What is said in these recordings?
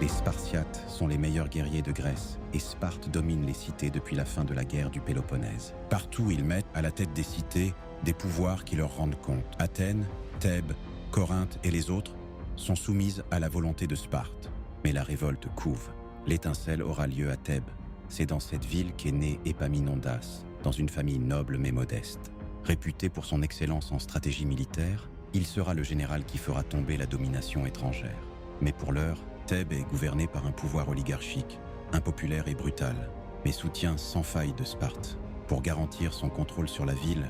Les Spartiates sont les meilleurs guerriers de Grèce et Sparte domine les cités depuis la fin de la guerre du Péloponnèse. Partout, ils mettent à la tête des cités des pouvoirs qui leur rendent compte. Athènes, Thèbes, Corinthe et les autres sont soumises à la volonté de Sparte. Mais la révolte couve. L'étincelle aura lieu à Thèbes. C'est dans cette ville qu'est né Épaminondas, dans une famille noble mais modeste. Réputé pour son excellence en stratégie militaire, il sera le général qui fera tomber la domination étrangère. Mais pour l'heure, Thèbes est gouvernée par un pouvoir oligarchique, impopulaire et brutal, mais soutien sans faille de Sparte. Pour garantir son contrôle sur la ville,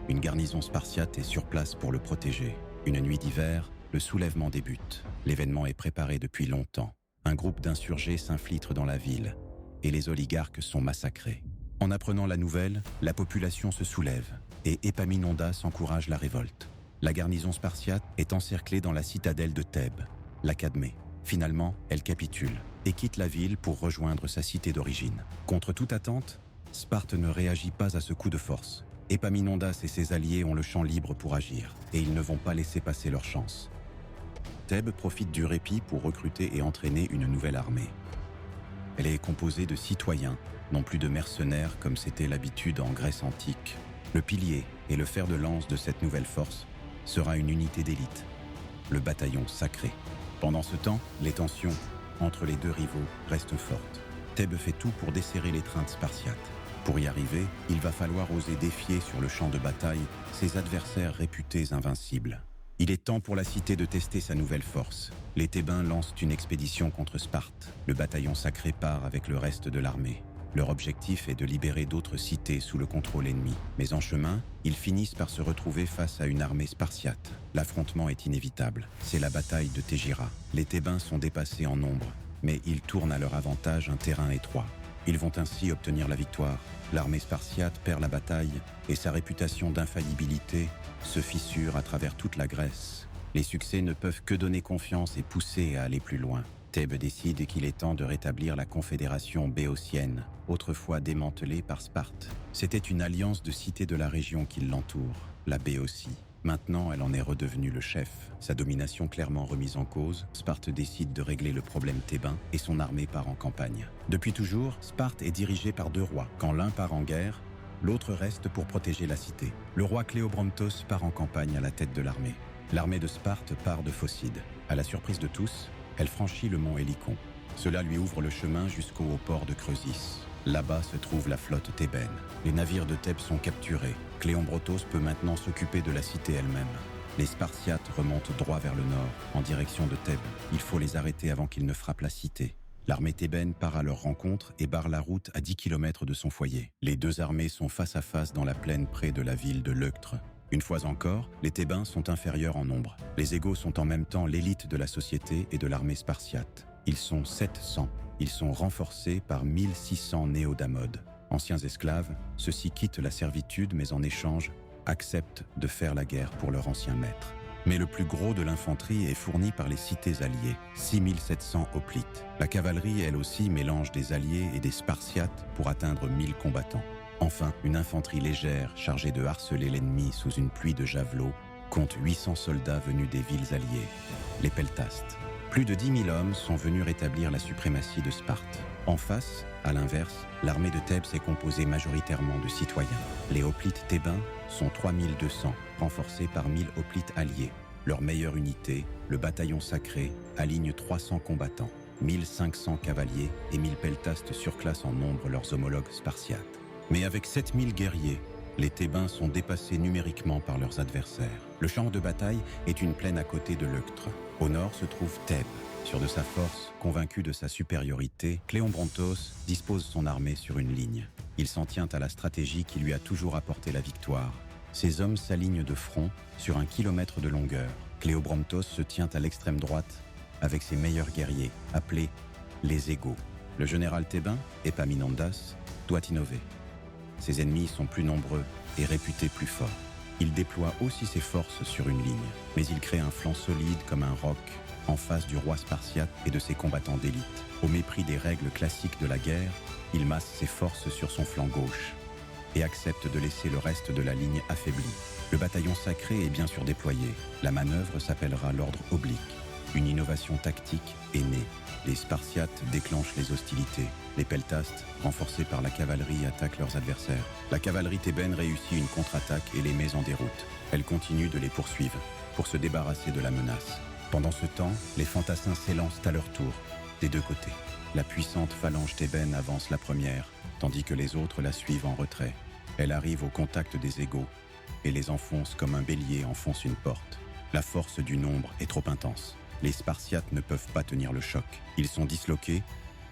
une garnison spartiate est sur place pour le protéger. Une nuit d'hiver, le soulèvement débute. L'événement est préparé depuis longtemps. Un groupe d'insurgés s'infiltre dans la ville et les oligarques sont massacrés. En apprenant la nouvelle, la population se soulève et Épaminondas encourage la révolte. La garnison spartiate est encerclée dans la citadelle de Thèbes, la Cadmée. Finalement, elle capitule et quitte la ville pour rejoindre sa cité d'origine. Contre toute attente, Sparte ne réagit pas à ce coup de force. Épaminondas et ses alliés ont le champ libre pour agir et ils ne vont pas laisser passer leur chance. Thèbes profite du répit pour recruter et entraîner une nouvelle armée. Elle est composée de citoyens, non plus de mercenaires comme c'était l'habitude en Grèce antique. Le pilier et le fer de lance de cette nouvelle force sera une unité d'élite, le bataillon sacré. Pendant ce temps, les tensions entre les deux rivaux restent fortes. Thèbes fait tout pour desserrer l'étreinte spartiate. Pour y arriver, il va falloir oser défier sur le champ de bataille ses adversaires réputés invincibles. Il est temps pour la cité de tester sa nouvelle force. Les Thébains lancent une expédition contre Sparte. Le bataillon sacré part avec le reste de l'armée. Leur objectif est de libérer d'autres cités sous le contrôle ennemi. Mais en chemin, ils finissent par se retrouver face à une armée spartiate. L'affrontement est inévitable. C'est la bataille de Tégira. Les Thébains sont dépassés en nombre, mais ils tournent à leur avantage un terrain étroit. Ils vont ainsi obtenir la victoire. L'armée spartiate perd la bataille et sa réputation d'infaillibilité se fissure à travers toute la Grèce. Les succès ne peuvent que donner confiance et pousser à aller plus loin. Thèbes décide qu'il est temps de rétablir la confédération béotienne, autrefois démantelée par Sparte. C'était une alliance de cités de la région qui l'entoure, la Béotie. Maintenant, elle en est redevenue le chef. Sa domination clairement remise en cause, Sparte décide de régler le problème thébain et son armée part en campagne. Depuis toujours, Sparte est dirigée par deux rois. Quand l'un part en guerre, l'autre reste pour protéger la cité. Le roi Cléobrontos part en campagne à la tête de l'armée. L'armée de Sparte part de Phocide. À la surprise de tous, elle franchit le mont Hélicon. Cela lui ouvre le chemin jusqu'au port de Creusis. Là-bas se trouve la flotte thébaine. Les navires de Thèbes sont capturés. Cléombrotos peut maintenant s'occuper de la cité elle-même. Les Spartiates remontent droit vers le nord, en direction de Thèbes. Il faut les arrêter avant qu'ils ne frappent la cité. L'armée thébaine part à leur rencontre et barre la route à 10 km de son foyer. Les deux armées sont face à face dans la plaine près de la ville de Leuctre. Une fois encore, les Thébains sont inférieurs en nombre. Les Égaux sont en même temps l'élite de la société et de l'armée spartiate. Ils sont 700. Ils sont renforcés par 1600 néodamodes. Anciens esclaves, ceux-ci quittent la servitude mais en échange acceptent de faire la guerre pour leur ancien maître. Mais le plus gros de l'infanterie est fourni par les cités alliées, 6700 hoplites. La cavalerie, elle aussi, mélange des alliés et des Spartiates pour atteindre 1000 combattants. Enfin, une infanterie légère chargée de harceler l'ennemi sous une pluie de javelots compte 800 soldats venus des villes alliées, les Peltastes. Plus de 10 000 hommes sont venus rétablir la suprématie de Sparte. En face, à l'inverse, l'armée de Thèbes est composée majoritairement de citoyens. Les hoplites thébains sont 3200, renforcés par 1000 hoplites alliés. Leur meilleure unité, le bataillon sacré, aligne 300 combattants. 1500 cavaliers et 1000 peltastes surclassent en nombre leurs homologues spartiates. Mais avec 7000 guerriers, les Thébains sont dépassés numériquement par leurs adversaires. Le champ de bataille est une plaine à côté de Leuctre. Au nord se trouve Thèbes. Sûr de sa force, convaincu de sa supériorité, Cléombrontos dispose son armée sur une ligne. Il s'en tient à la stratégie qui lui a toujours apporté la victoire. Ses hommes s'alignent de front sur 1 kilomètre de longueur. Cléombrontos se tient à l'extrême droite avec ses meilleurs guerriers, appelés les Égaux. Le général thébain, Épaminondas, doit innover. Ses ennemis sont plus nombreux et réputés plus forts. Il déploie aussi ses forces sur une ligne, mais il crée un flanc solide comme un roc en face du roi spartiate et de ses combattants d'élite. Au mépris des règles classiques de la guerre, il masse ses forces sur son flanc gauche et accepte de laisser le reste de la ligne affaibli. Le bataillon sacré est bien sûr déployé. La manœuvre s'appellera l'ordre oblique. Une innovation tactique est née. Les Spartiates déclenchent les hostilités. Les Peltastes, renforcés par la cavalerie, attaquent leurs adversaires. La cavalerie thébaine réussit une contre-attaque et les met en déroute. Elle continue de les poursuivre pour se débarrasser de la menace. Pendant ce temps, les fantassins s'élancent à leur tour, des deux côtés. La puissante phalange thébaine avance la première, tandis que les autres la suivent en retrait. Elle arrive au contact des égaux et les enfonce comme un bélier enfonce une porte. La force du nombre est trop intense. Les Spartiates ne peuvent pas tenir le choc. Ils sont disloqués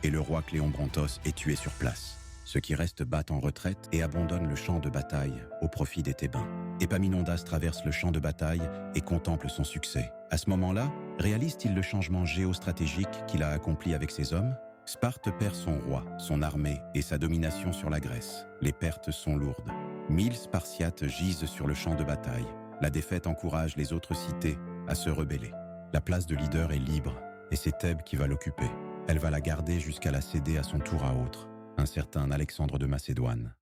et le roi Cléombrontos est tué sur place. Ceux qui restent battent en retraite et abandonnent le champ de bataille au profit des Thébains. Épaminondas traverse le champ de bataille et contemple son succès. À ce moment-là, réalise-t-il le changement géostratégique qu'il a accompli avec ses hommes? Sparte perd son roi, son armée et sa domination sur la Grèce. Les pertes sont lourdes. 1000 Spartiates gisent sur le champ de bataille. La défaite encourage les autres cités à se rebeller. La place de leader est libre et c'est Thèbes qui va l'occuper. Elle va la garder jusqu'à la céder à son tour à autre, un certain Alexandre de Macédoine.